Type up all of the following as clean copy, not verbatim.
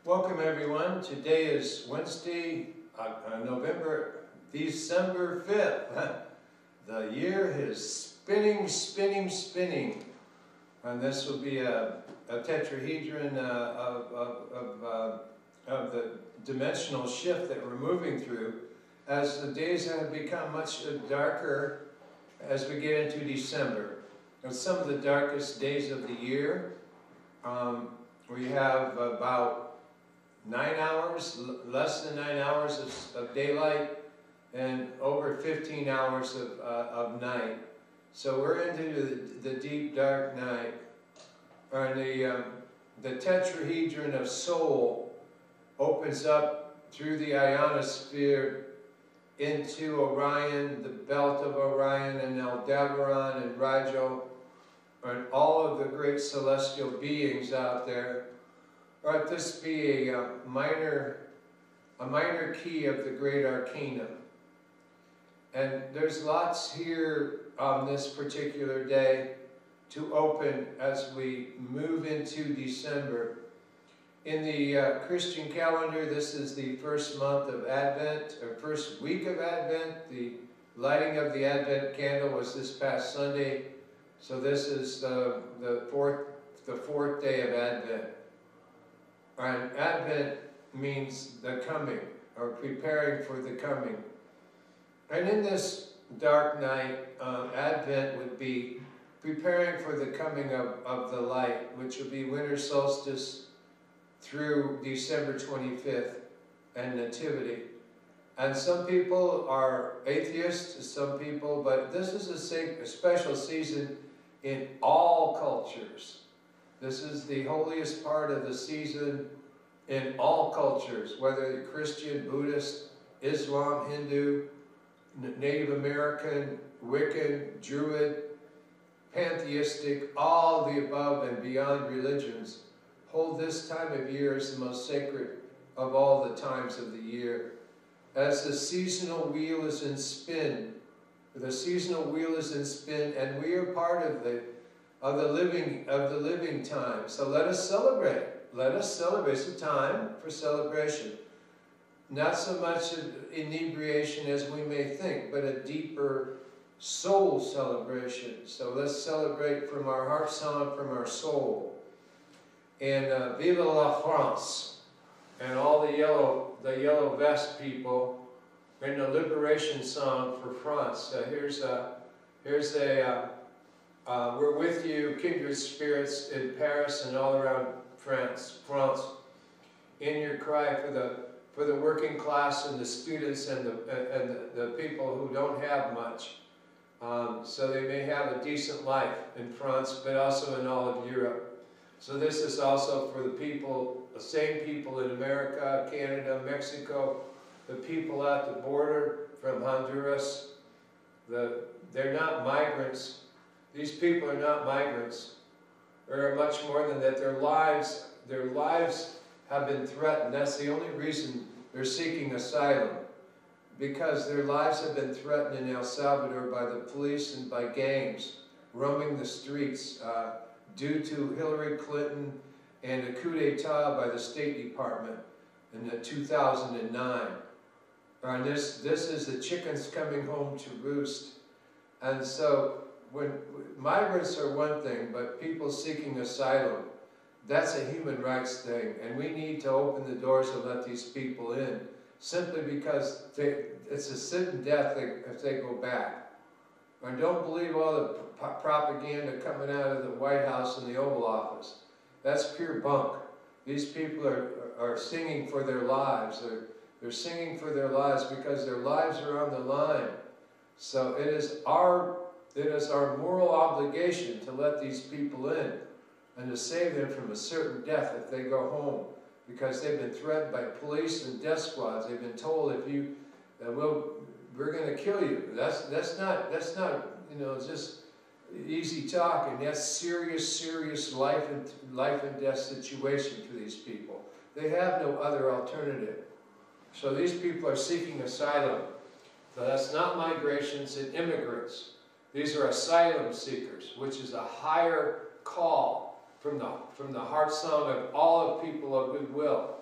Welcome everyone. Today is Wednesday, December 5th. The year is spinning. And this will be a tetrahedron of the dimensional shift that we're moving through as the days have become much darker as we get into December. It's some of the darkest days of the year. We have about 9 hours, less than 9 hours of daylight, and over 15 hours of night. So we're into the deep dark night. And the tetrahedron of soul opens up through the ionosphere into Orion, the belt of Orion, and Aldebaran and Rigel, and all of the great celestial beings out there. Let this be a minor key of the great arcana. And there's lots here on this particular day to open as we move into December. In the Christian calendar, this is the first month of Advent, or first week of Advent. The lighting of the Advent candle was this past Sunday, so this is the fourth day of Advent. And Advent means the coming, or preparing for the coming. And in this dark night, Advent would be preparing for the coming of the light, which will be winter solstice through December 25th and Nativity. And some people are atheists, some people, but this is a special season in all cultures. This is the holiest part of the season in all cultures, whether you're Christian, Buddhist, Islam, Hindu, Native American, Wiccan, Druid, pantheistic, all the above and beyond religions hold this time of year as the most sacred of all the times of the year. As the seasonal wheel is in spin, and we are part of the living time. So let us celebrate. Let us celebrate. It's a time for celebration. Not so much inebriation as we may think, but a deeper soul celebration. So let's celebrate from our heart song, from our soul. And Vive la France, and all the yellow vest people, in the liberation song for France. We're with you, kindred spirits in Paris and all around France, in your cry for the working class and the students and the people who don't have much, so they may have a decent life in France, but also in all of Europe. So this is also for the people, the same people in America, Canada, Mexico, the people at the border from Honduras. They're not migrants. These people are not migrants. They're much more than that. Their lives have been threatened. That's the only reason they're seeking asylum, because their lives have been threatened in El Salvador by the police and by gangs roaming the streets due to Hillary Clinton and a coup d'etat by the State Department in 2009. And this is the chickens coming home to roost. And so when migrants are one thing, but people seeking asylum, that's a human rights thing, and we need to open the doors and let these people in, simply because it's a sin and death if they go back. And don't believe all the propaganda coming out of the White House and the Oval Office. That's pure bunk. These people are singing for their lives. They're singing for their lives because their lives are on the line. So it is our moral obligation to let these people in and to save them from a certain death if they go home, because they've been threatened by police and death squads. They've been told, we're going to kill you. That's not just easy talk, and that's serious life and death situation for these people. They have no other alternative. So these people are seeking asylum. So that's not migrations and immigrants. These are asylum seekers, which is a higher call from the heart song of all of people of goodwill.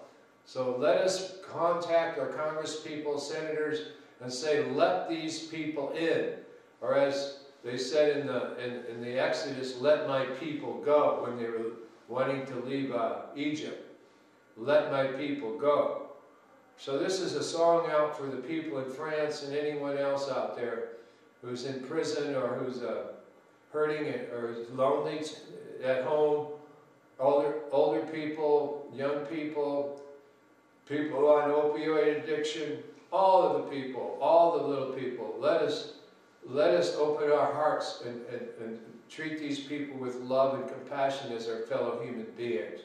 So let us contact our congresspeople, senators, and say, let these people in. Or as they said in the Exodus, let my people go, when they were wanting to leave Egypt. Let my people go. So this is a song out for the people in France and anyone else out there who's in prison or who's hurting or is lonely at home, older people, young people, people on opioid addiction, all of the people, all the little people. Let us open our hearts and treat these people with love and compassion as our fellow human beings.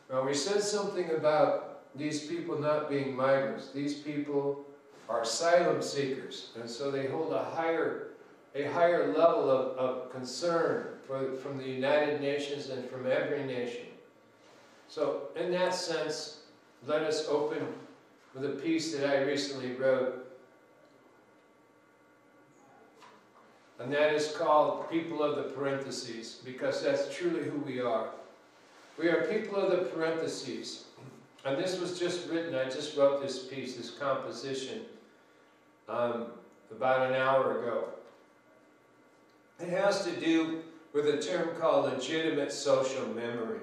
Now, we said something about these people not being migrants. These people are asylum seekers, and so they hold a higher level of concern from the United Nations and from every nation. So, in that sense, let us open with a piece that I recently wrote, and that is called People of the Parentheses, because that's truly who we are. We are people of the parentheses. And this was just written, I just wrote this piece, this composition, about an hour ago. It has to do with a term called legitimate social memory.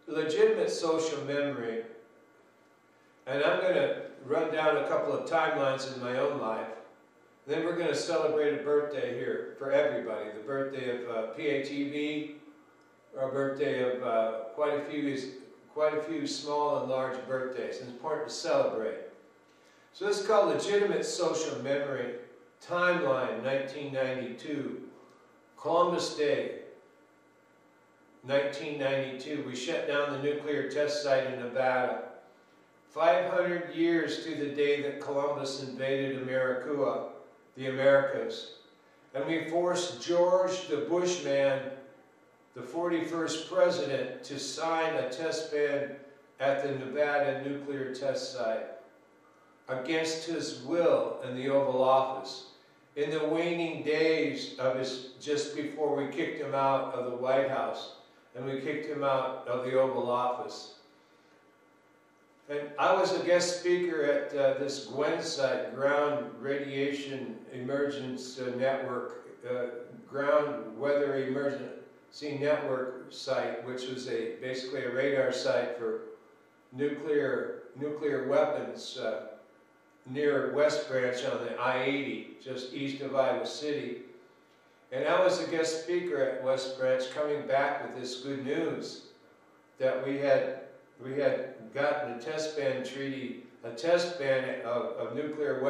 Legitimate social memory, and I'm going to run down a couple of timelines in my own life. Then we're going to celebrate a birthday here for everybody. The birthday of PATV, or a birthday of quite a few small and large birthdays. It's important to celebrate. So this is called legitimate social memory. Timeline, 1992. Columbus Day, 1992. We shut down the nuclear test site in Nevada. 500 years to the day that Columbus invaded America, the Americas. And we forced George the Bushman, the 41st president, to sign a test ban at the Nevada nuclear test site against his will in the Oval Office. In the waning days of just before we kicked him out of the White House and we kicked him out of the Oval Office. And I was a guest speaker at this GWEN site, Ground Radiation Emergence Network, Ground Weather Emergency Network site, which was basically a radar site for nuclear weapons near West Branch on the I-80, just east of Iowa City. And I was a guest speaker at West Branch, coming back with this good news that we had gotten a test ban treaty, a test ban of nuclear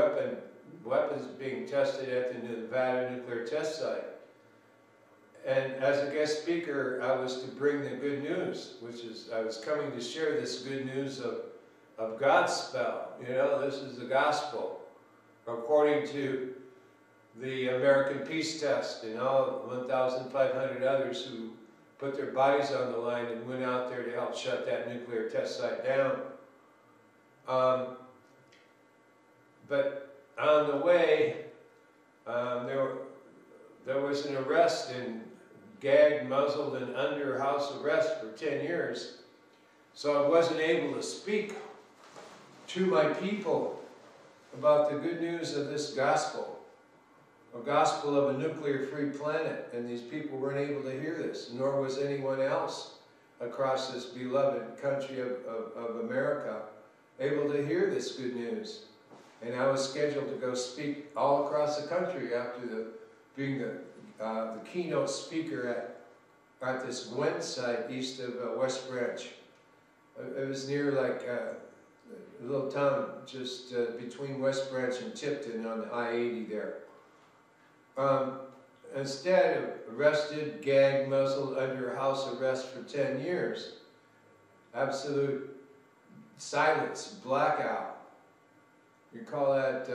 weapons being tested at the Nevada nuclear test site. And as a guest speaker, I was to bring the good news, which is I was coming to share this good news of God's spell. You know, this is the gospel, according to the American Peace Test and all 1,500 others who put their bodies on the line and went out there to help shut that nuclear test site down. But on the way, there was an arrest and gagged, muzzled, and under house arrest for 10 years. So I wasn't able to speak to my people about the good news of this gospel, a gospel of a nuclear-free planet, and these people weren't able to hear this, nor was anyone else across this beloved country of America able to hear this good news. And I was scheduled to go speak all across the country after being the keynote speaker at this GWEN site east of West Branch. It was near like a little town just between West Branch and Tipton on the I-80 there. Instead, arrested, gagged, muzzled, under house arrest for 10 years. Absolute silence, blackout. You call that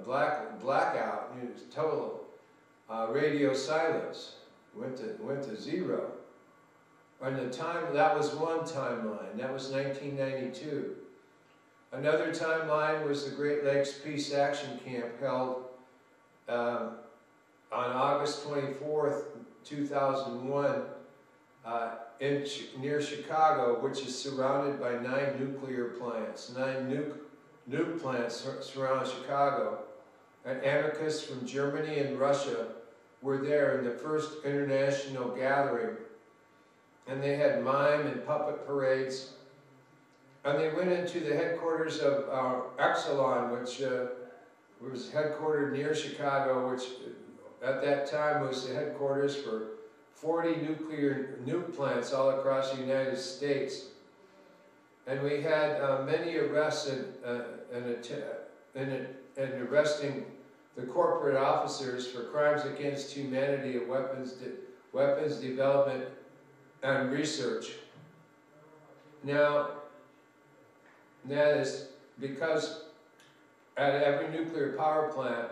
blackout. It was total radio silence. Went to zero. And that was one timeline. That was 1992. Another timeline was the Great Lakes Peace Action Camp held on August 24th, 2001 near Chicago, which is surrounded by 9 nuclear plants. 9 nuke plants surround Chicago. And anarchists from Germany and Russia were there in the first international gathering. And they had mime and puppet parades. And they went into the headquarters of Exelon, which was headquartered near Chicago, which at that time was the headquarters for 40 nuke plants all across the United States. And we had many arrests and arresting the corporate officers for crimes against humanity and weapons development and research. Now, that is because at every nuclear power plant,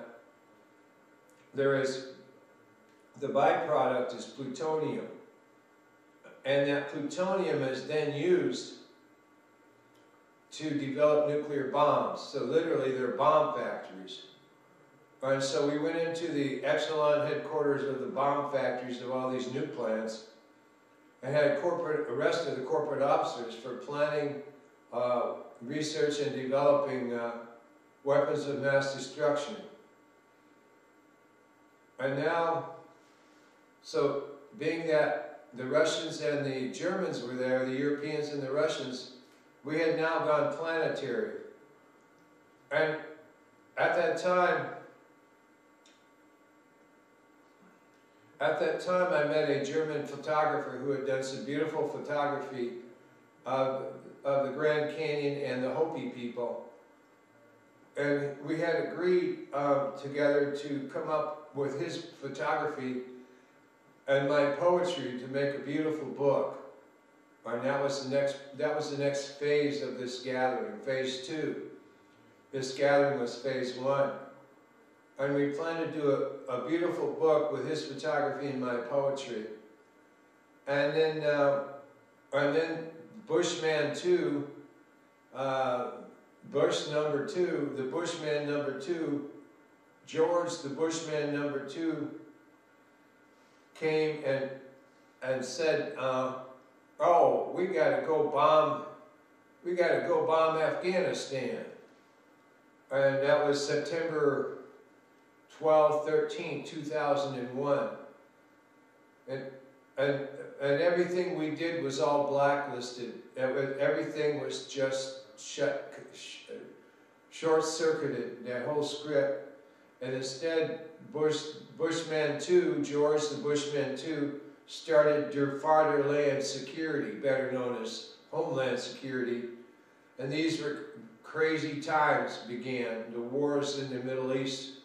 there is, the byproduct is plutonium. And that plutonium is then used to develop nuclear bombs. So literally, they're bomb factories. And so we went into the Exelon headquarters of the bomb factories of all these nuke plants and had arrested the corporate officers for planning research and developing weapons of mass destruction. And now, so being that the Russians and the Germans were there, the Europeans and the Russians, we had now gone planetary. And at that time I met a German photographer who had done some beautiful photography of the Grand Canyon and the Hopi people. And we had agreed together to come up with his photography and my poetry to make a beautiful book. And that was the next phase of this gathering, phase 2. This gathering was phase 1. And we planned to do a beautiful book with his photography and my poetry. And then Bushman 2, Bush number 2, the Bushman number 2, George the Bushman number 2 came and said, oh, we gotta go bomb Afghanistan. And that was September 12, 13, 2001. And everything we did was all blacklisted. Everything was just short-circuited, that whole script. And instead, Bushman 2, George the Bushman 2, started Der Vaterland Security, better known as Homeland Security. And these were crazy times began. The wars in the Middle East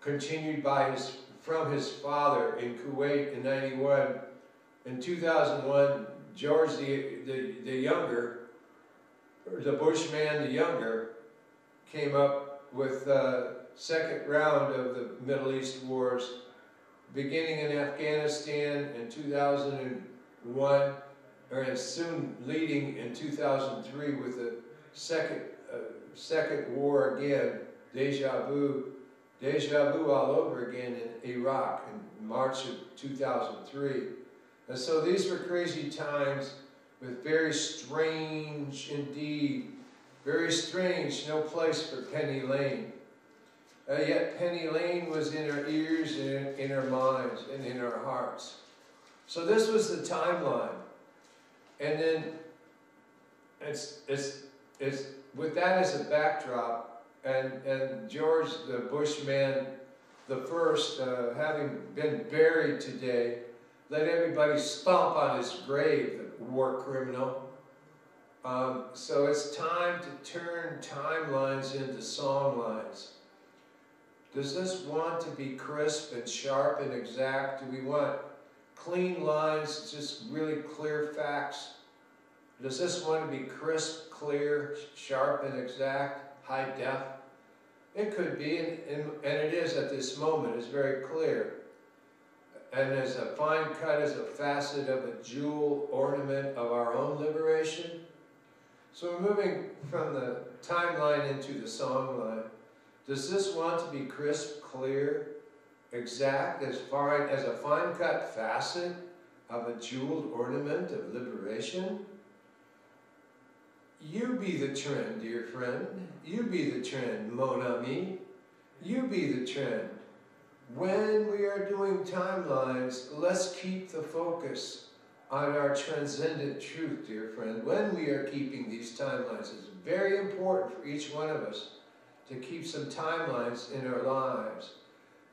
continued from his father in Kuwait in 91. In 2001, George the Younger, or the Bushman the Younger, came up with the second round of the Middle East wars, beginning in Afghanistan in 2001, and soon leading in 2003 with the second war again, deja vu all over again in Iraq in March of 2003. And so these were crazy times with very strange indeed, very strange, no place for Penny Lane. Yet Penny Lane was in our ears and in our minds and in our hearts. So this was the timeline. And then it's with that as a backdrop, and George the Bushman the First, having been buried today, let everybody stomp on his grave, the war criminal. So it's time to turn timelines into songlines. Does this want to be crisp and sharp and exact? Do we want clean lines, just really clear facts? Does this want to be crisp, clear, sharp and exact, high def? It could be, and it is at this moment. It's very clear. And as a fine cut, as a facet of a jewel ornament of our own liberation. So we're moving from the timeline into the songline. Does this want to be crisp, clear, exact, as a fine cut facet of a jeweled ornament of liberation? You be the trend, dear friend. You be the trend, mon ami. You be the trend. When we are doing timelines, let's keep the focus on our transcendent truth, dear friend. When we are keeping these timelines, it's very important for each one of us to keep some timelines in our lives.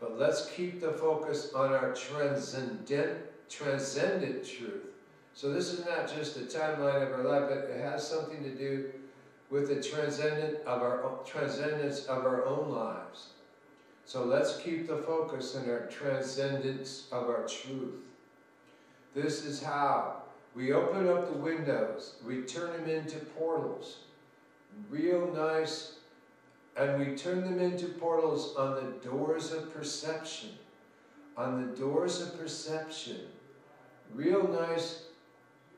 But let's keep the focus on our transcendent truth. So this is not just a timeline of our life, but it has something to do with the transcendence of our own lives. So let's keep the focus on our transcendence of our truth. This is how we open up the windows, we turn them into portals, real nice, and we turn them into portals on the doors of perception. On the doors of perception. Real nice.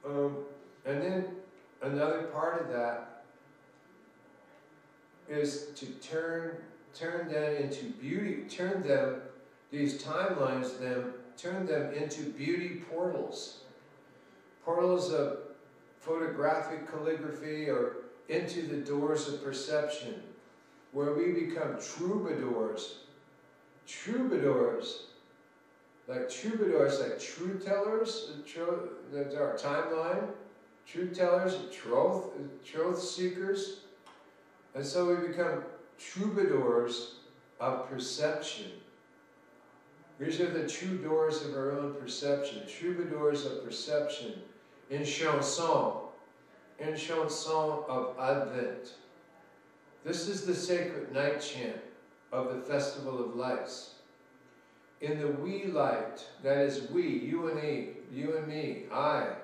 And then another part of that is to turn them into beauty, these timelines, turn them into beauty portals. Portals of photographic calligraphy or into the doors of perception, where we become troubadours. Like truth tellers, that's our timeline, truth tellers, truth seekers. And so we become troubadours of perception. These are the true doors of our own perception, troubadours of perception in chanson of Advent. This is the sacred night chant of the Festival of Lights. In the we light, that is we, you and me, I.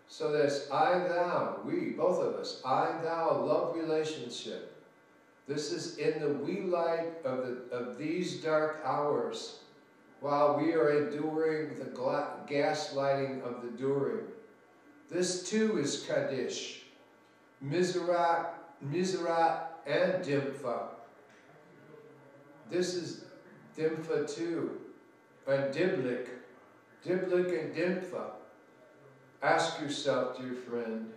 So that's I, thou, we, both of us, I, thou, love relationship. This is in the we light of these dark hours, while we are enduring the gaslighting of the during. This too is Kaddish, Miserat, and Dimfa. This is Dimfa too. And Diblik and Dimfa. Ask yourself, dear friend,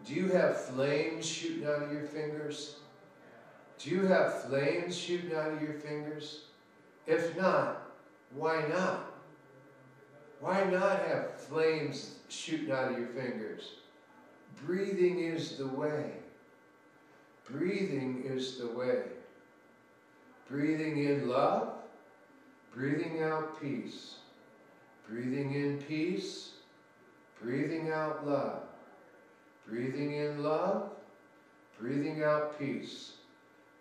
do you have flames shooting out of your fingers? Do you have flames shooting out of your fingers? If not, why not? Why not have flames shooting out of your fingers? Breathing is the way. Breathing is the way. Breathing in love. Breathing out peace. Breathing in peace. Breathing out love. Breathing in love. Breathing out peace.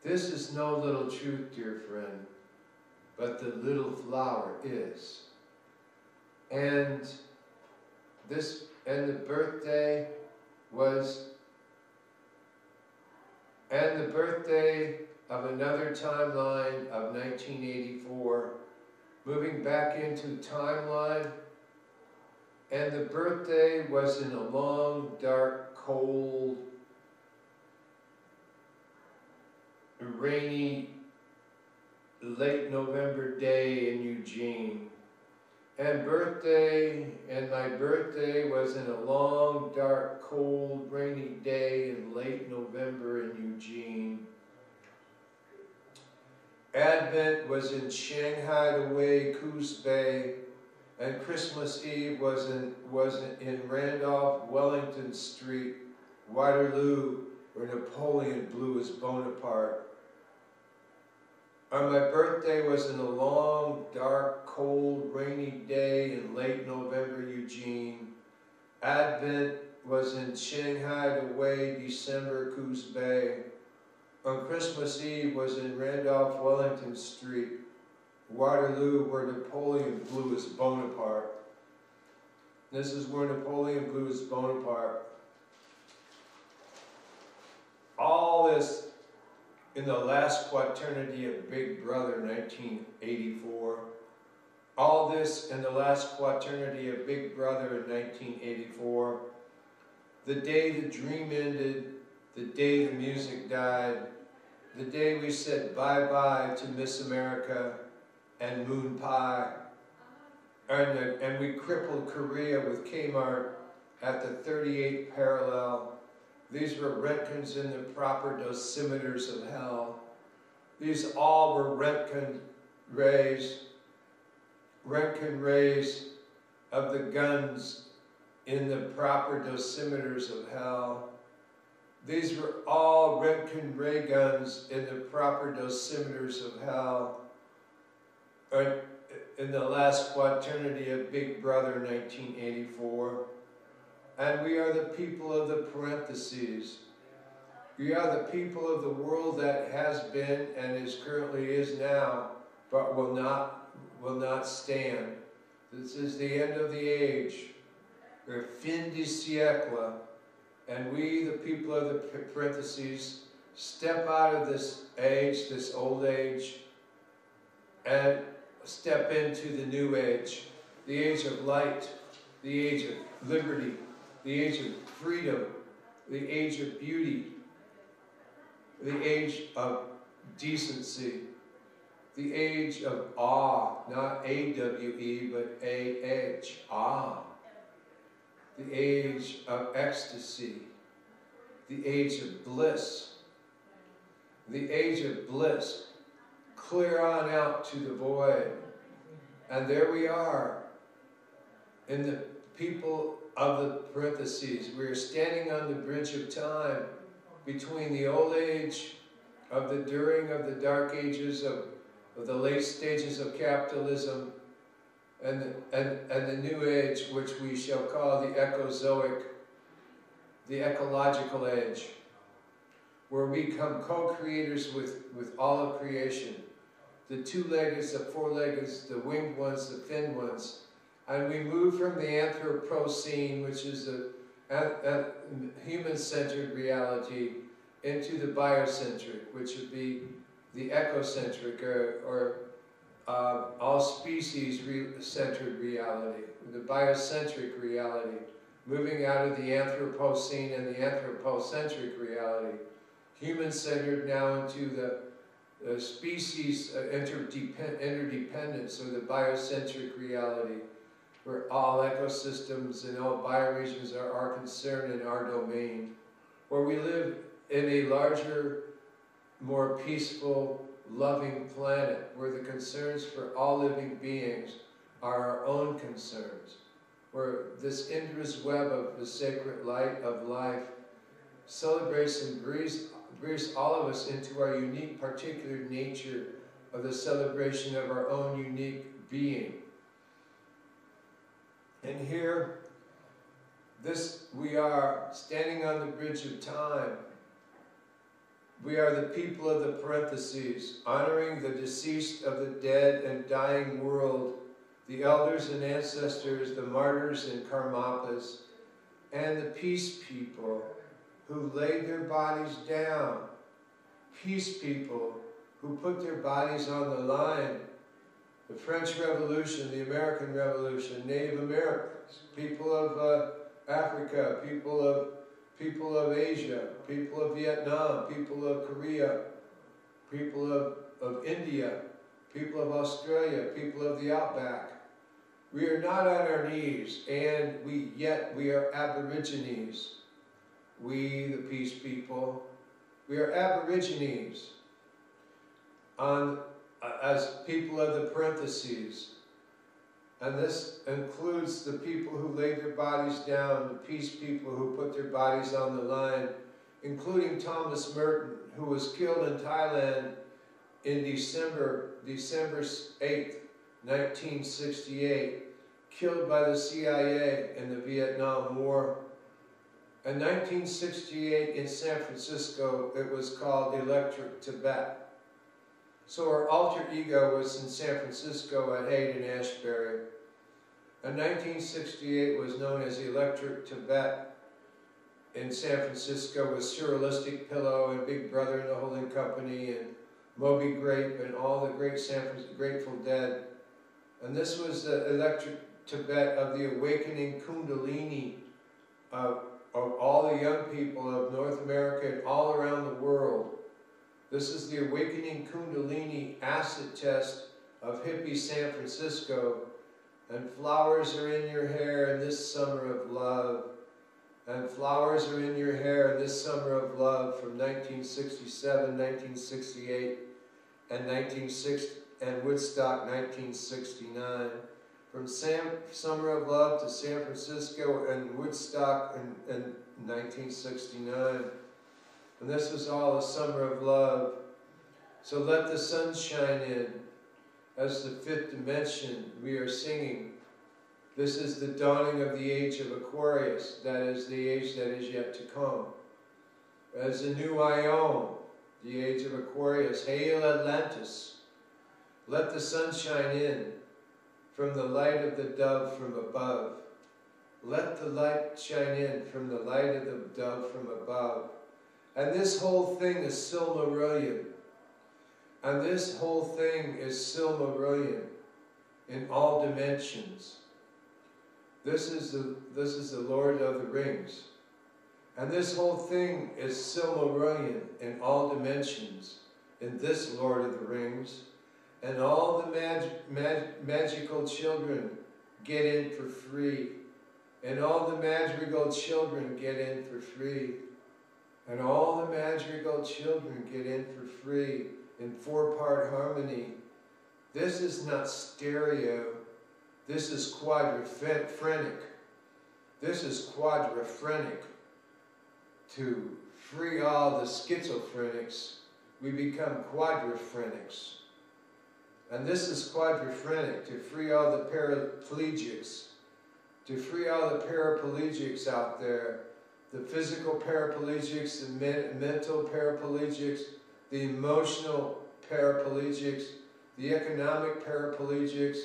This is no little truth, dear friend, but the little flower is. And the birthday of another timeline of 1984, moving back into timeline, and the birthday was in a long, dark, cold, rainy, late November day in Eugene. And my birthday was in a long, dark, cold, rainy day in late November in Eugene. Advent was in Shanghai Wei, Coos Bay, and Christmas Eve was in Randolph, Wellington Street, Waterloo, where Napoleon blew his Bonaparte. And my birthday was in a long, dark, cold, rainy day in late November, Eugene. Advent was in Shanghai Wei, December, Coos Bay. On Christmas Eve was in Randolph, Wellington Street, Waterloo, where Napoleon blew his Bonaparte. This is where Napoleon blew his Bonaparte. All this in the last quaternity of Big Brother 1984. All this in the last quaternity of Big Brother in 1984. The day the dream ended, the day the music died, the day we said bye-bye to Miss America and Moon Pie. and we crippled Korea with Kmart at the 38th parallel. These were Roentgens in the proper dosimeters of hell. These all were Roentgen rays of the guns in the proper dosimeters of hell. These were all Roentgen ray guns in the proper dosimeters of hell. In the last quaternity of Big Brother 1984. And we are the people of the parentheses. We are the people of the world that has been and is currently is now, but will not stand. This is the end of the age. We're fin du siècle. And we, the people of the parentheses, step out of this age, this old age, and step into the new age, the age of light, the age of liberty, the age of freedom, the age of beauty, the age of decency, the age of awe, not A-W-E, but A-H, awe, the age of ecstasy, the age of bliss, the age of bliss, clear on out to the void. And there we are, in the people of the parentheses. We are standing on the bridge of time between the old age of the during of the dark ages of the late stages of capitalism and the new age, which we shall call the ecozoic, the ecological age, where we become co-creators with all of creation. The two-legged, the four-legged, the winged ones, the finned ones. And we move from the Anthropocene, which is a human-centered reality, into the biocentric, which would be the ecocentric, or all species-centered reality, the biocentric reality, moving out of the Anthropocene and the anthropocentric reality, human-centered now into the species interdependence, or the biocentric reality, where all ecosystems and all bioregions are concerned in our domain, where we live in a larger, more peaceful, loving planet, where the concerns for all living beings are our own concerns, where this endless web of the sacred light of life celebrates and breathes all of us into our unique, particular nature of the celebration of our own unique being. And here, we are standing on the bridge of time. We are the people of the parentheses, honoring the deceased of the dead and dying world, the elders and ancestors, the martyrs and karmapas, and the peace people who laid their bodies down, peace people who put their bodies on the line. The French Revolution, the American Revolution, Native Americans, people of Africa, people of Asia, people of Vietnam, people of Korea, people of India, people of Australia, people of the Outback. We are not on our knees, and yet we are Aborigines. We, the peace people, we are Aborigines as people of the parentheses. And this includes the people who laid their bodies down, the peace people who put their bodies on the line, including Thomas Merton, who was killed in Thailand in December 8th, 1968, killed by the CIA in the Vietnam War. In 1968 in San Francisco, it was called Electric Tibet. So our alter ego was in San Francisco at Hayden-Ashbury. In 1968 was known as Electric Tibet in San Francisco, with Surrealistic Pillow and Big Brother and the Holding Company and Moby Grape and all the great San Francisco Grateful Dead. And this was the Electric Tibet of the awakening Kundalini of all the young people of North America and all around the world. This is the awakening Kundalini acid test of hippie San Francisco, And flowers are in your hair in this summer of love. And flowers are in your hair in this summer of love from 1967, 1968, and Woodstock 1969. From Summer of Love to San Francisco and Woodstock in 1969. And this was all a summer of love. So let the sun shine in. As the fifth dimension, we are singing. This is the dawning of the age of Aquarius. That is the age that is yet to come. As the new Ion, the age of Aquarius. Hail Atlantis. Let the sun shine in from the light of the dove from above. Let the light shine in from the light of the dove from above. And this whole thing is Silmarillion. And this whole thing is Silmarillion in all dimensions. This is the Lord of the Rings. And this whole thing is Silmarillion in all dimensions in this Lord of the Rings. And all the magical children get in for free. And all the madrigal children get in for free. And all the madrigal children get in for free in 4-part harmony. This is not stereo. This is quadrophrenic. This is quadrophrenic. To free all the schizophrenics, we become quadrophrenics. And this is quadrophrenic, to free all the paraplegics. To free all the paraplegics out there. The physical paraplegics, the mental paraplegics, the emotional paraplegics, the economic paraplegics,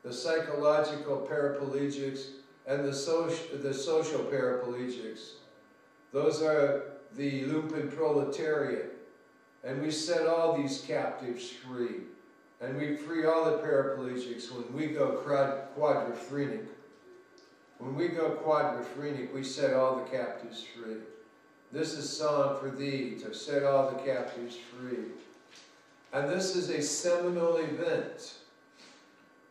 the psychological paraplegics, and the social paraplegics. Those are the lumpen proletariat. And we set all these captives free. And we free all the paraplegics when we go quadrophrenic. When we go quadrophrenic, we set all the captives free. This is song for thee, to set all the captives free. And this is a seminal event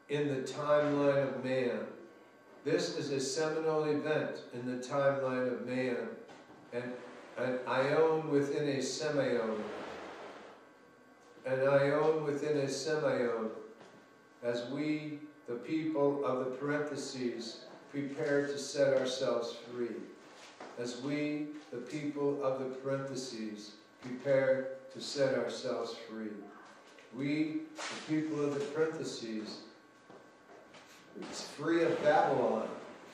in the timeline of man. This is a seminal event in the timeline of man. And an ion within a semion. An ion within a semion. As we, the people of the parentheses, prepare to set ourselves free. As we, the people of the parentheses, prepare to set ourselves free. We, the people of the parentheses, free of Babylon.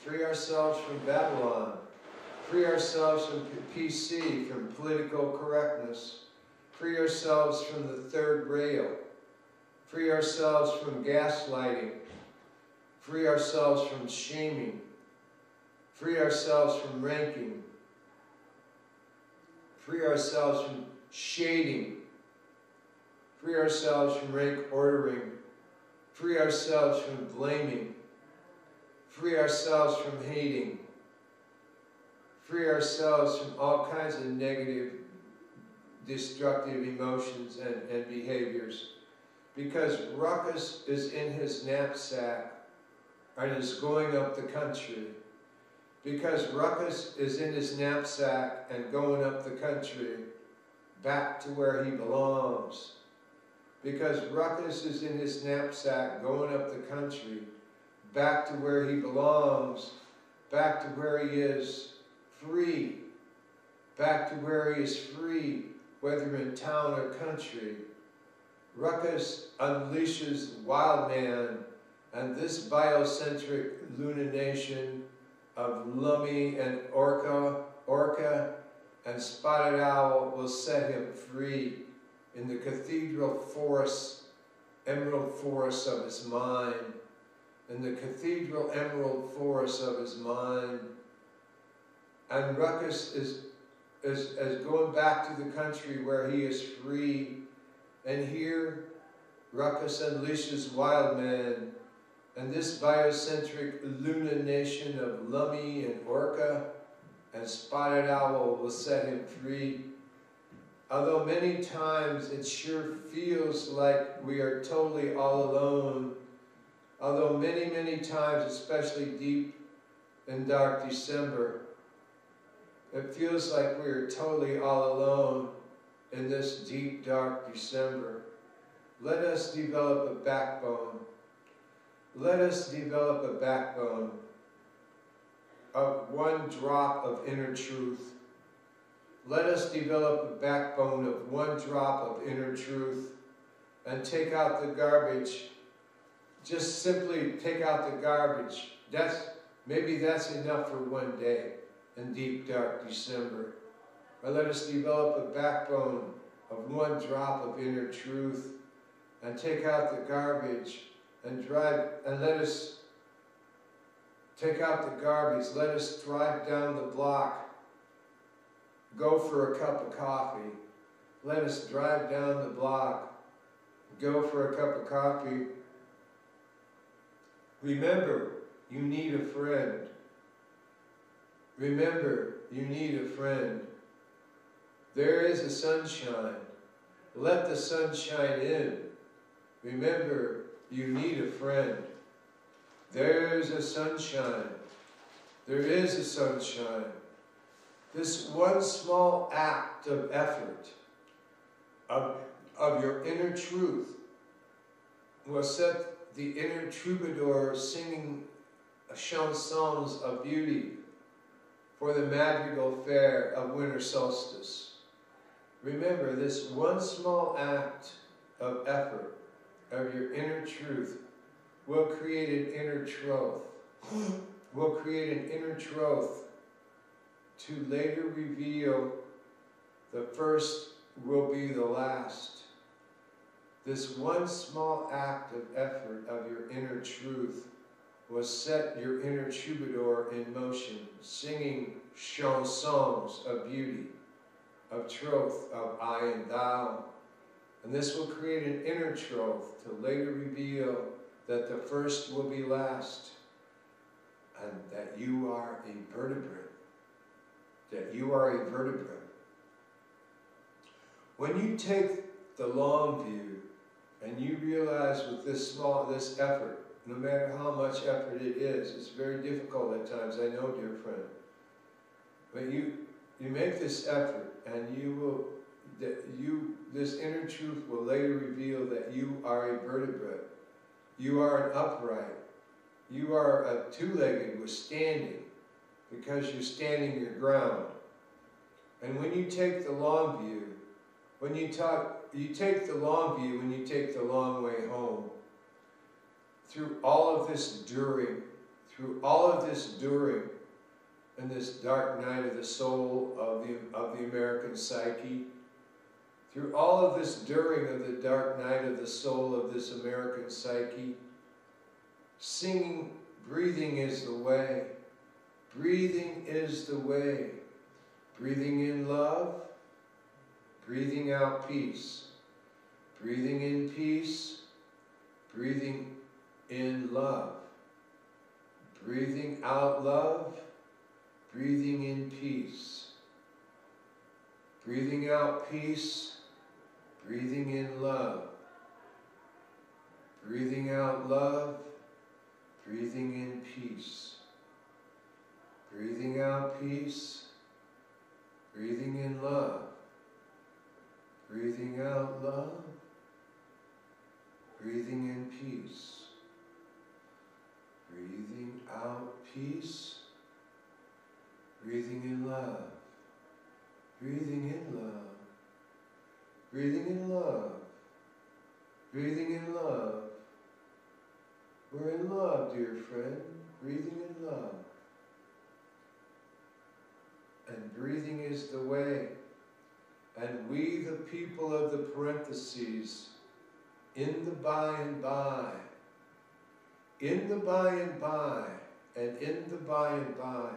Free ourselves from Babylon. Free ourselves from PC, from political correctness. Free ourselves from the third rail. Free ourselves from gaslighting. Free ourselves from shaming. Free ourselves from ranking. Free ourselves from shading. Free ourselves from rank ordering. Free ourselves from blaming. Free ourselves from hating. Free ourselves from all kinds of negative, destructive emotions and behaviors. Because Ruckus is in his knapsack and is going up the country. Because Ruckus is in his knapsack and going up the country back to where he belongs. Because Ruckus is in his knapsack going up the country back to where he belongs, back to where he is free, back to where he is free, whether in town or country. Ruckus unleashes wild man, and this biocentric lunation of Lummi and Orca and Spotted Owl will set him free in the cathedral forest, emerald forest of his mind, in the cathedral emerald forest of his mind. And Ruckus is going back to the country where he is free. And here, Ruckus unleashes wild man, and this biocentric lunation of Lummi and Orca and Spotted Owl will set him free. Although many times it sure feels like we are totally all alone, Although many, many times, especially deep and dark December, it feels like we're totally all alone in this deep, dark December. Let us develop a backbone. Let us develop a backbone of one drop of inner truth. Let us develop a backbone of one drop of inner truth and take out the garbage. Just simply take out the garbage. Maybe that's enough for one day in deep, dark December. Or let us develop a backbone of one drop of inner truth and take out the garbage and let us take out the garbage. Let us drive down the block, go for a cup of coffee. Let us drive down the block, go for a cup of coffee. Remember, you need a friend. Remember, you need a friend. There is a sunshine. Let the sun shine in. Remember, you need a friend. There's a sunshine. There is a sunshine. This one small act of effort, of your inner truth, will set the inner troubadour singing chansons of beauty for the madrigal fair of winter solstice. Remember, this one small act of effort of your inner truth will create an inner troth. Will create an inner troth to later reveal the first will be the last. This one small act of effort of your inner truth will set your inner troubadour in motion, singing chansons of beauty, of troth, of I and thou. And this will create an inner troth to later reveal that the first will be last, and that you are a vertebrate. That you are a vertebrate. When you take the long view and you realize with this effort, no matter how much effort it is, it's very difficult at times, I know, dear friend. But you make this effort, and this inner truth will later reveal that you are a vertebrate. You are an upright. You are a two-legged with standing, because you're standing your ground. And when you take the long view, you take the long view when you take the long way home. Through all of this during, in this dark night of the soul of the American psyche, through all of this during of the dark night of the soul of this American psyche, singing, breathing is the way. Breathing is the way. Breathing in love, breathing out peace. Breathing in peace, breathing in love. Breathing out love, breathing in peace. Breathing out peace, breathing in love. Breathing out love, breathing in peace. Breathing out peace, breathing in love. Breathing out love, breathing in peace. Breathing out peace, breathing in love. Breathing in love. Breathing in love. Breathing in love. We're in love, dear friend. Breathing in love. And breathing is the way. And we, the people of the parentheses, in the by and by, in the by and by, and in the by and by,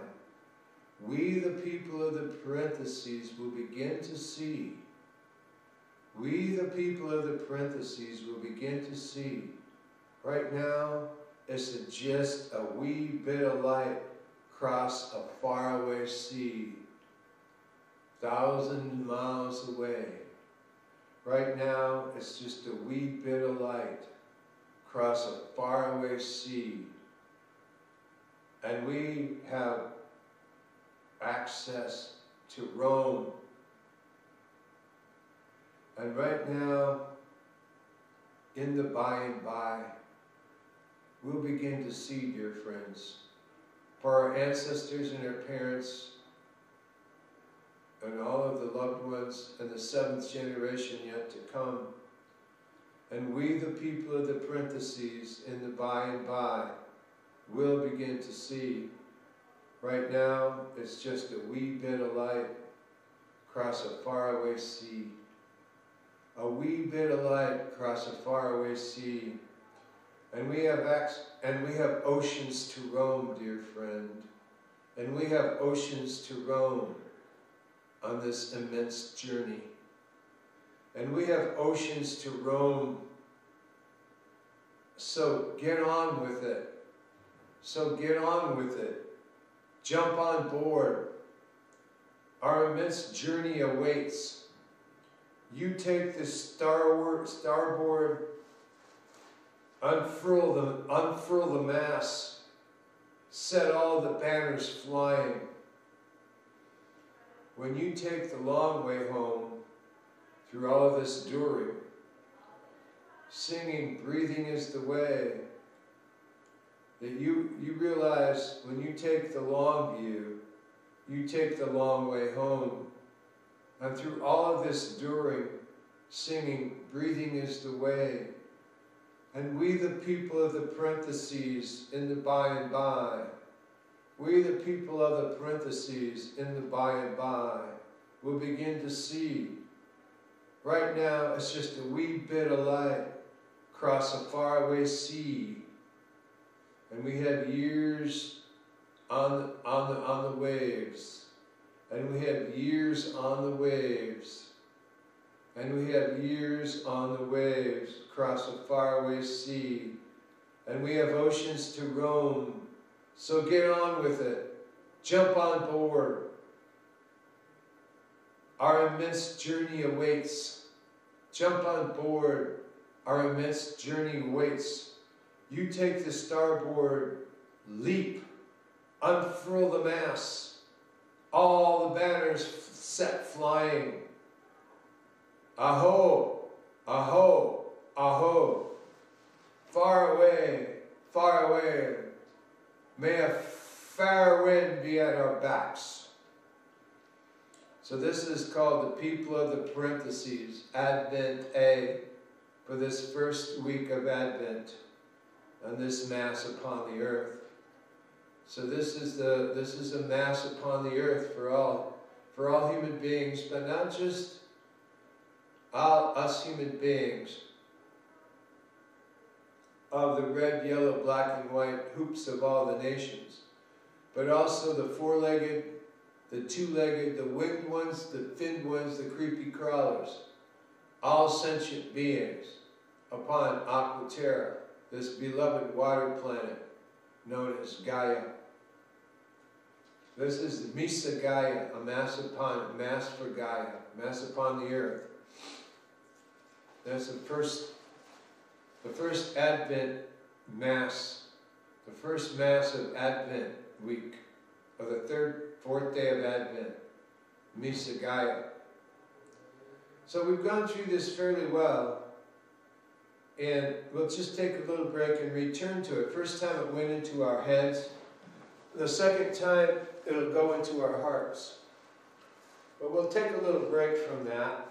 we, the people of the parentheses, will begin to see. We, the people of the parentheses, will begin to see. Right now, it's just a wee bit of light across a faraway sea, 1,000 miles away. Right now, it's just a wee bit of light across a faraway sea. And we have access to Rome. And right now, in the by and by, we'll begin to see, dear friends, for our ancestors and our parents, and all of the loved ones, and the 7th generation yet to come, and we, the people of the parentheses, in the by and by, will begin to see. Right now, it's just a wee bit of light across a faraway sea. A wee bit of light across a faraway sea. And we have oceans to roam, dear friend. And we have oceans to roam on this immense journey. And we have oceans to roam. So get on with it. So get on with it. Jump on board. Our immense journey awaits. You take the starboard, unfurl the mast, set all the banners flying. When you take the long way home through all of this during, singing, breathing is the way, that you realize when you take the long view, you take the long way home. And through all of this during, singing, breathing is the way. And we, the people of the parentheses, in the by and by, we, the people of the parentheses, in the by and by, will begin to see. Right now, it's just a wee bit of light across a faraway sea. And we have years on the waves. And we have years on the waves. And we have years on the waves across a faraway sea. And we have oceans to roam. So get on with it. Jump on board. Our immense journey awaits. Jump on board. Our immense journey awaits. You take the starboard leap. Unfurl the mast. All the banners set flying. Aho, aho, aho. Far away, far away. May a fair wind be at our backs. So this is called the people of the parentheses, Advent A, for this first week of Advent and this Mass upon the earth. So this is a Mass upon the earth for all human beings, but not just us human beings of the red, yellow, black, and white hoops of all the nations, but also the four-legged, the two-legged, the winged ones, the finned ones, the creepy crawlers, all sentient beings upon Aqua Terra, this beloved water planet known as Gaia. This is the Misa Gaia, a Mass for Gaia, Mass upon the earth. That's the first Advent Mass, the first Mass of Advent week, of the fourth day of Advent, Misa Gaia. So we've gone through this fairly well, and we'll just take a little break and return to it. First time it went into our heads. The second time it'll go into our hearts. But we'll take a little break from that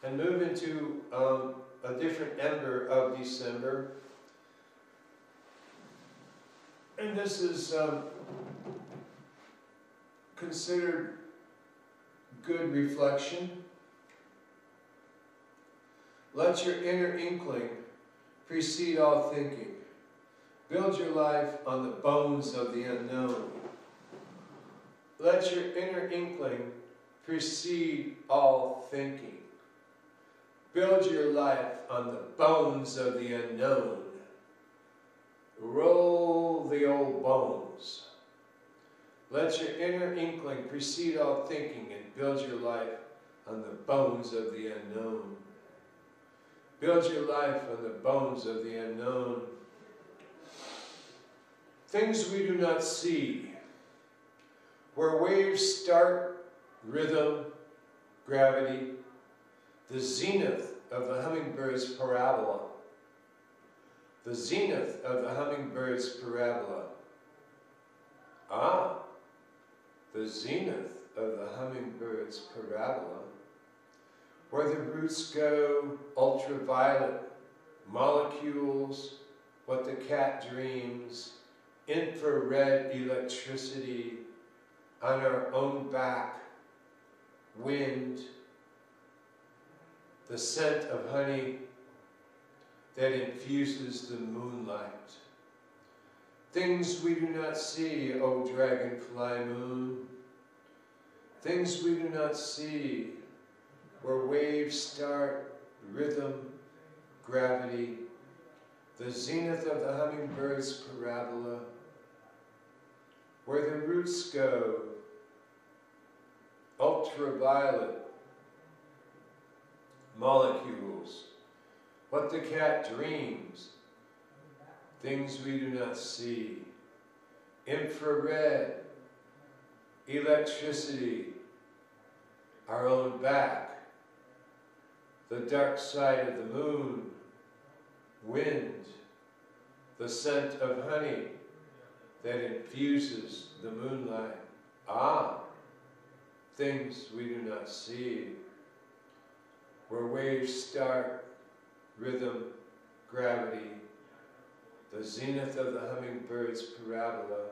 and move into a different ember of December. And this is considered good reflection. Let your inner inkling precede all thinking. Build your life on the bones of the unknown. Let your inner inkling precede all thinking. Build your life on the bones of the unknown. Roll the old bones. Let your inner inkling precede all thinking and build your life on the bones of the unknown. Build your life on the bones of the unknown. Things we do not see, where waves start, rhythm, gravity, the zenith of the hummingbird's parabola. The zenith of the hummingbird's parabola. Ah, the zenith of the hummingbird's parabola, where the roots go ultraviolet, molecules, what the cat dreams, infrared electricity, on our own back, wind, the scent of honey that infuses the moonlight. Things we do not see, O dragonfly moon. Things we do not see, where waves start, rhythm, gravity, the zenith of the hummingbird's parabola, where the roots go, ultraviolet, molecules, what the cat dreams, things we do not see, infrared, electricity, our own back, the dark side of the moon, wind, the scent of honey that infuses the moonlight. Ah, things we do not see, where waves start, rhythm, gravity, the zenith of the hummingbird's parabola,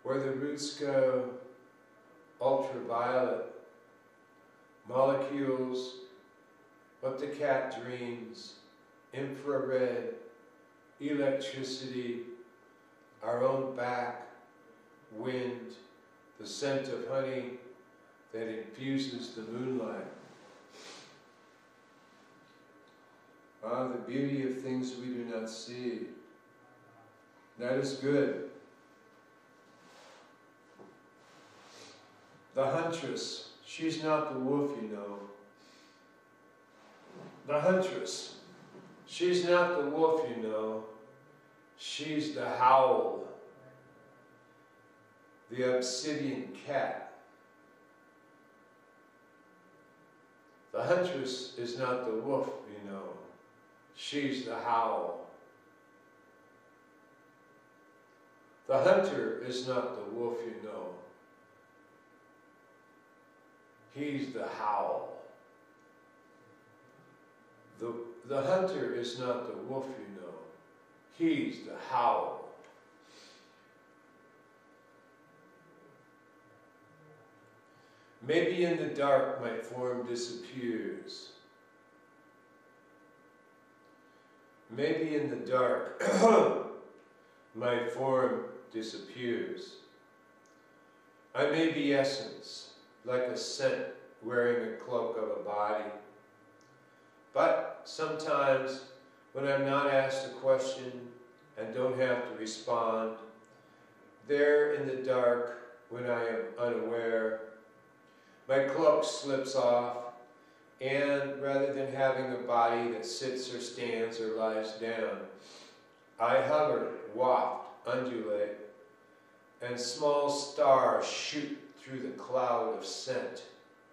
where the roots go, ultraviolet, molecules, what the cat dreams, infrared, electricity, our own back, wind, the scent of honey that infuses the moonlight. Ah, the beauty of things we do not see. That is good. The huntress, she's not the wolf, you know. The huntress, she's not the wolf, you know. She's the howl, the obsidian cat. The huntress is not the wolf, you know. She's the howl. The hunter is not the wolf, you know. He's the howl. The hunter is not the wolf, you know. He's the howl. Maybe in the dark my form disappears. Maybe in the dark my form disappears. I may be essence, like a scent wearing a cloak of a body. But sometimes, when I'm not asked a question and don't have to respond, there in the dark, when I am unaware, my cloak slips off, and rather than having a body that sits or stands or lies down, I hover, waft, undulate, and small stars shoot through the cloud of scent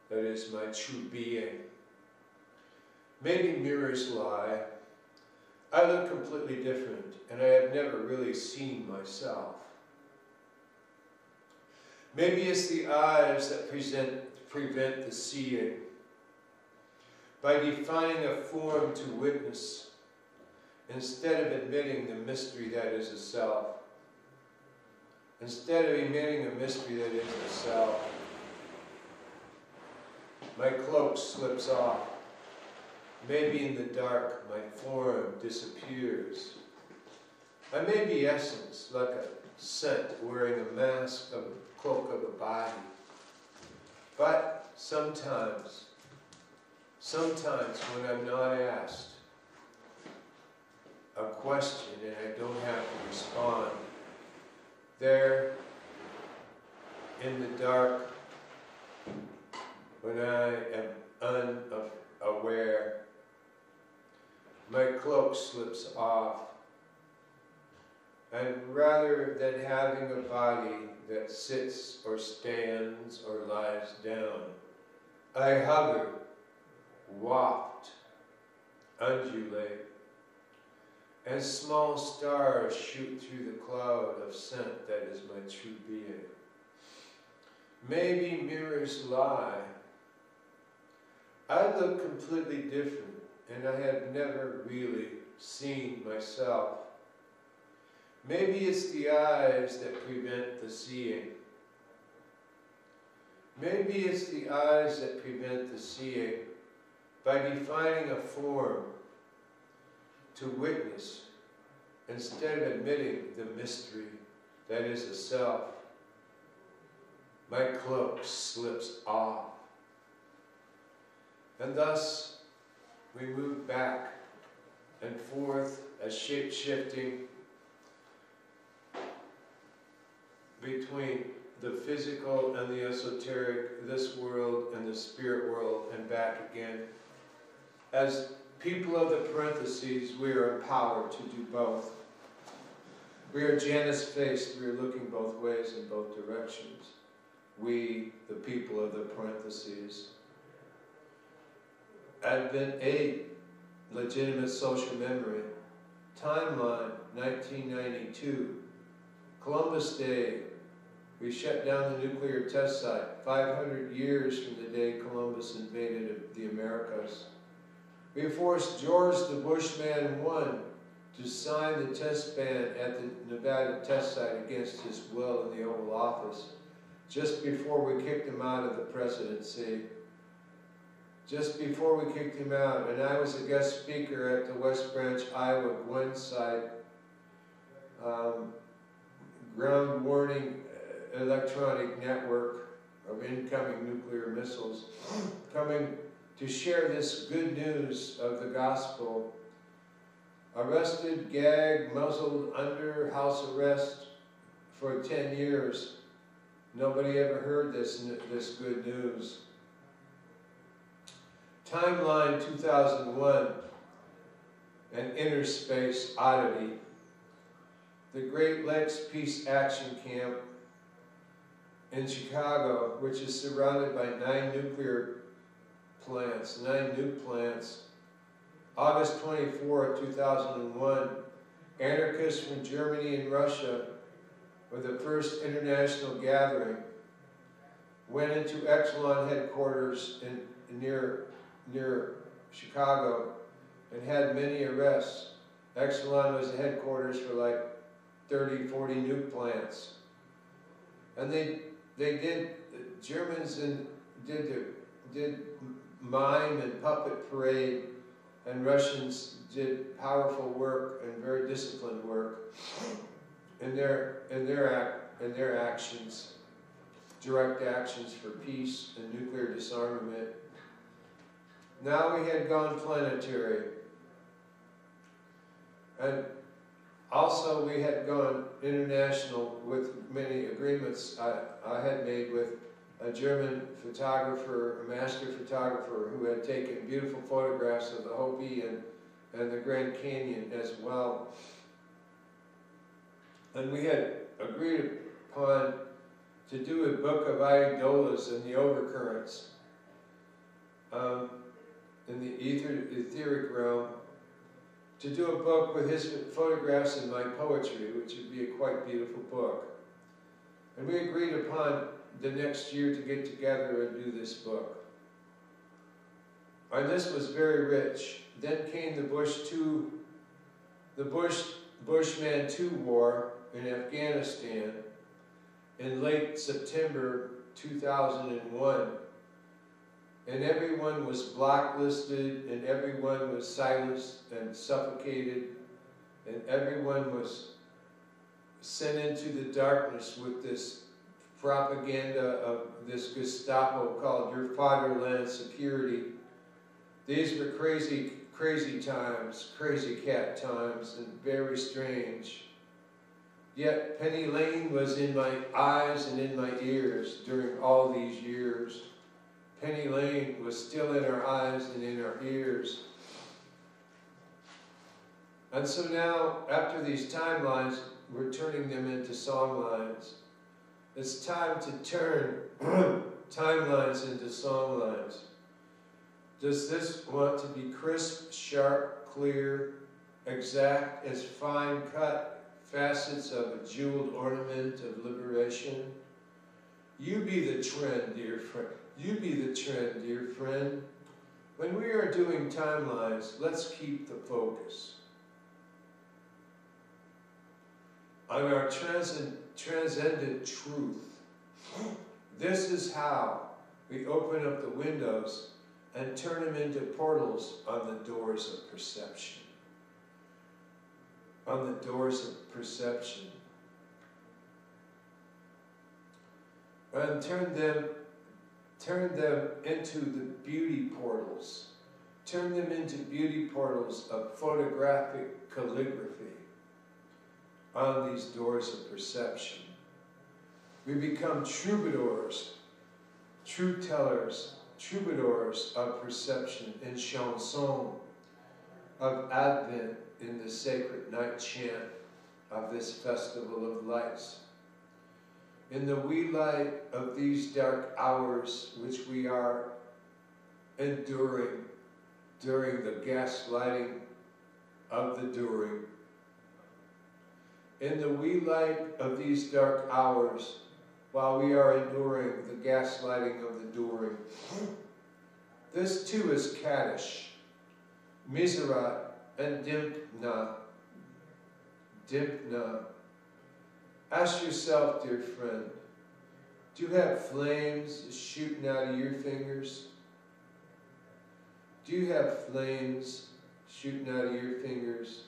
that is my true being. Maybe mirrors lie. I look completely different, and I have never really seen myself. Maybe it's the eyes that prevent the seeing. By defining a form to witness, instead of admitting the mystery that is a self. Instead of admitting the mystery that is a self, my cloak slips off. Maybe in the dark my form disappears. I may be essence, like a scent wearing a mask of a cloak of a body. But sometimes when I'm not asked a question and I don't have to respond, there in the dark, when I am unaware, my cloak slips off. And rather than having a body that sits or stands or lies down, I hover, waft, undulate, and small stars shoot through the cloud of scent that is my true being. Maybe mirrors lie. I look completely different, and I have never really seen myself. Maybe it's the eyes that prevent the seeing. Maybe it's the eyes that prevent the seeing by defining a form to witness instead of admitting the mystery that is a self. My cloak slips off. And thus we move back and forth as shape-shifting between the physical and the esoteric, this world and the spirit world, and back again. As people of the parentheses, we are empowered to do both. We are Janus-faced, we are looking both ways in both directions. We, the people of the parentheses. Advent 8, legitimate social memory. Timeline, 1992. Columbus Day, we shut down the nuclear test site, 500 years from the day Columbus invaded the Americas. We forced George the Bushman I to sign the test ban at the Nevada test site against his will in the Oval Office, just before we kicked him out of the presidency. Just before we kicked him out, and I was a guest speaker at the West Branch, Iowa Gwen site, ground warning electronic network of incoming nuclear missiles, coming to share this good news of the gospel. Arrested, gagged, muzzled, under house arrest for 10 years. Nobody ever heard this good news. Timeline 2001, an inner space oddity. The Great Lakes Peace Action Camp in Chicago, which is surrounded by 9 nuclear plants, 9 nuke plants. August 24, 2001, anarchists from Germany and Russia, with the first international gathering, went into Exelon headquarters near Chicago and had many arrests. Exelon was the headquarters for like 30, 40 nuke plants. And the Germans did mime and puppet parade, and Russians did powerful work and very disciplined work in their actions, direct actions for peace and nuclear disarmament. Now we had gone planetary. And also we had gone international with many agreements I had made with a German photographer, a master photographer, who had taken beautiful photographs of the Hopi and the Grand Canyon as well. And we had agreed upon to do a book of idolas and the overcurrents in the etheric realm, to do a book with his photographs and my poetry, which would be a quite beautiful book. And we agreed upon the next year to get together and do this book. And this was very rich. Then came the Bushman II war in Afghanistan in late September 2001. And everyone was blacklisted, and everyone was silenced and suffocated, and everyone was sent into the darkness with this propaganda of this Gestapo called Your Fatherland Security. These were crazy, crazy times, crazy cat times, and very strange. Yet Penny Lane was in my eyes and in my ears during all these years. Penny Lane was still in our eyes and in our ears. And so now, after these timelines, we're turning them into song lines. It's time to turn timelines into song lines. Does this want to be crisp, sharp, clear, exact as fine-cut facets of a jeweled ornament of liberation? You be the trend, dear friend. You be the trend, dear friend. When we are doing timelines, let's keep the focus on our transcendent truth. This is how we open up the windows and turn them into portals on the doors of perception. On the doors of perception. And turn them into the beauty portals. Turn them into beauty portals of photographic calligraphy on these doors of perception. We become troubadours, truth tellers, troubadours of perception in chanson, of Advent in the sacred night chant of this festival of lights. In the wee light of these dark hours which we are enduring during the gaslighting of the during. In the wee light of these dark hours, while we are enduring the gaslighting of the during, this too is Kaddish, Miserat, and Dimpna. Dimpna. Ask yourself, dear friend, do you have flames shooting out of your fingers? Do you have flames shooting out of your fingers?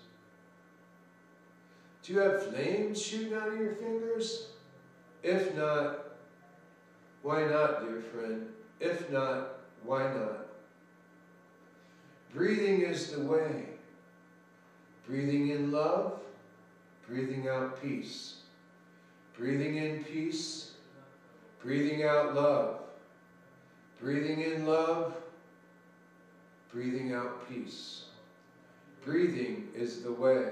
Do you have flames shooting out of your fingers? If not, why not, dear friend? If not, why not? Breathing is the way. Breathing in love, breathing out peace. Breathing in peace, breathing out love. Breathing in love, breathing out peace. Breathing is the way.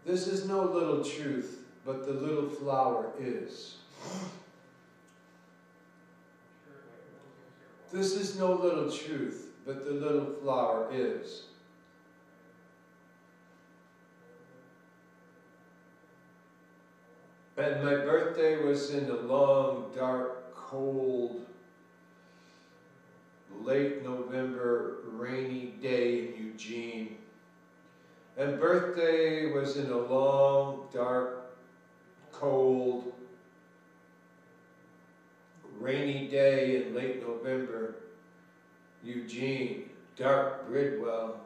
This is no little truth, but the little flower is. This is no little truth, but the little flower is. And my birthday was in a long, dark, cold, late November, rainy day in Eugene. And birthday was in a long, dark, cold, rainy day in late November, Eugene. Dark Bridwell.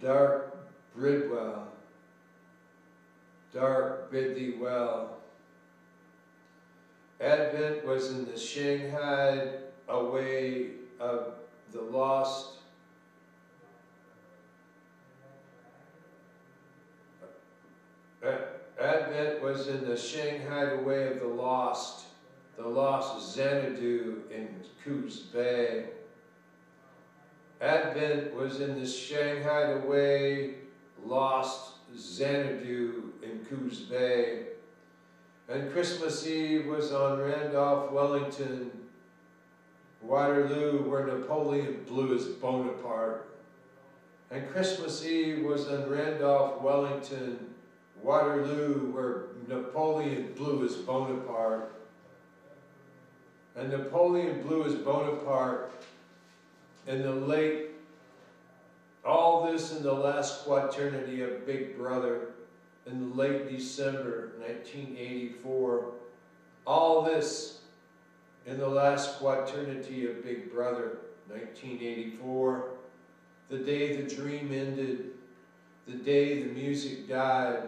Dark Bridwell. Dark, bid thee well. Advent was in the Shanghai away of the lost. Advent was in the Shanghai way of the lost Xanadu in Coos Bay. Advent was in the Shanghai way lost Xanadu in Coos Bay. And Christmas Eve was on Randolph, Wellington, Waterloo, where Napoleon blew his Bonaparte. And Christmas Eve was on Randolph, Wellington, Waterloo, where Napoleon blew his Bonaparte. And Napoleon blew his Bonaparte in the late, all this in the last quaternity of Big Brother, in late December 1984. All this in the last quaternity of Big Brother 1984. The day the dream ended, the day the music died,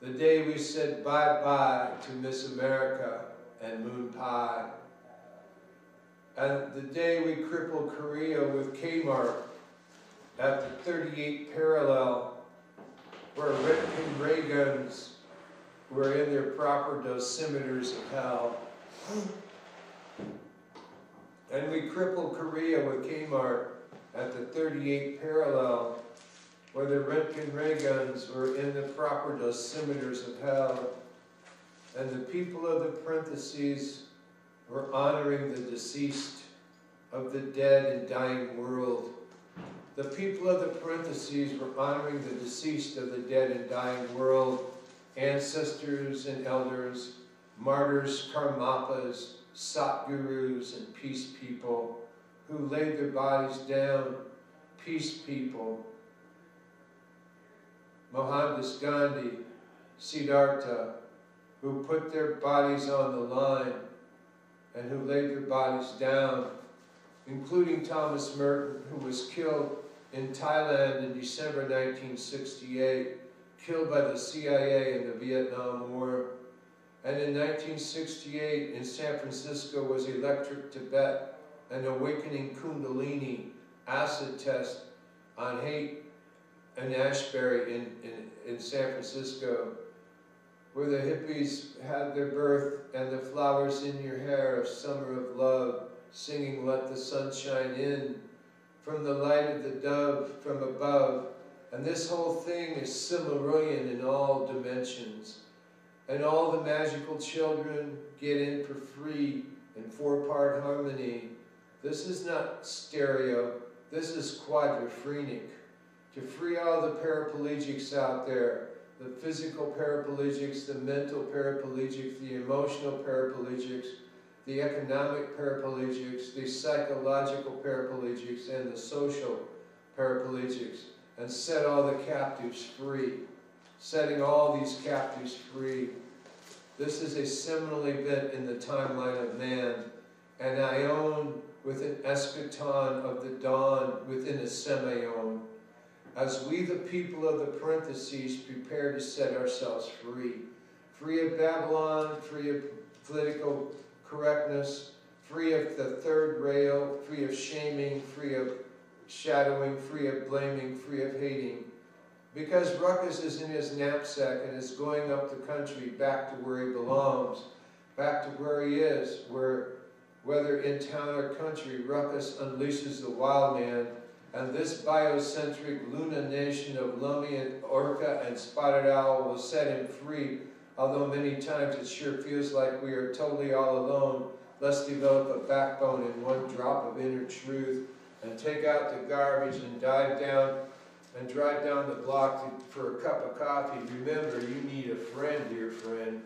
the day we said bye-bye to Miss America and Moon Pie, and the day we crippled Korea with Kmart at the 38 parallel, where Ritkin ray guns were in their proper dosimeters of hell. And we crippled Korea with Kmart at the 38th parallel, where the Roentgen ray guns were in the proper dosimeters of hell, and the people of the parentheses were honoring the deceased of the dead and dying world. The people of the parentheses were honoring the deceased of the dead and dying world, ancestors and elders, martyrs, karmapas, satgurus, and peace people who laid their bodies down, peace people. Mohandas Gandhi, Siddhartha, who put their bodies on the line and who laid their bodies down, including Thomas Merton, who was killed in Thailand in December 1968, killed by the CIA in the Vietnam War. And in 1968 in San Francisco was Electric Tibet, an awakening Kundalini acid test on hate in Ashbury in San Francisco, where the hippies had their birth and the flowers in your hair of summer of love, singing let the sun shine in from the light of the dove from above. And this whole thing is Silmarillion in all dimensions. And all the magical children get in for free in 4-part harmony. This is not stereo, this is quadrophrenic. To free all the paraplegics out there, the physical paraplegics, the mental paraplegics, the emotional paraplegics, the economic paraplegics, the psychological paraplegics, and the social paraplegics, and set all the captives free. Setting all these captives free. This is a seminal event in the timeline of man, an ion with an eschaton of the dawn within a semion, as we the people of the parentheses prepare to set ourselves free. Free of Babylon, free of political correctness, free of the third rail, free of shaming, free of shadowing, free of blaming, free of hating. Because Ruckus is in his knapsack and is going up the country back to where he belongs, back to where he is, where, whether in town or country, Ruckus unleashes the wild man, and this biocentric Luna nation of Lummi and Orca and Spotted Owl will set him free, although many times it sure feels like we are totally all alone. Let's develop a backbone in one drop of inner truth and take out the garbage and drive down the block for a cup of coffee. Remember, you need a friend, dear friend.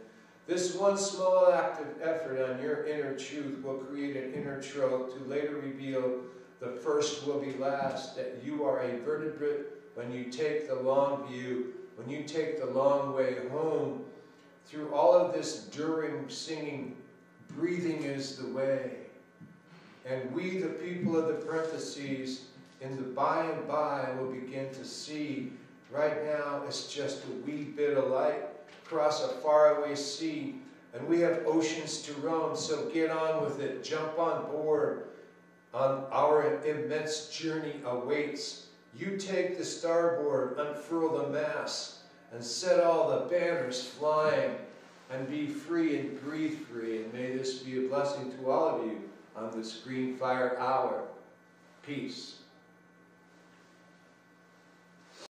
This one small act of effort on your inner truth will create an inner trope to later reveal the first will be last, that you are a vertebrate when you take the long view, when you take the long way home. Through all of this during singing, breathing is the way. And we, the people of the parentheses, in the by and by will begin to see. Right now, it's just a wee bit of light across a faraway sea, and we have oceans to roam, so get on with it. Jump on board. On our immense journey awaits. You take the starboard, unfurl the mast, and set all the banners flying, and be free and breathe free. And may this be a blessing to all of you on this GreenFire hour. Peace.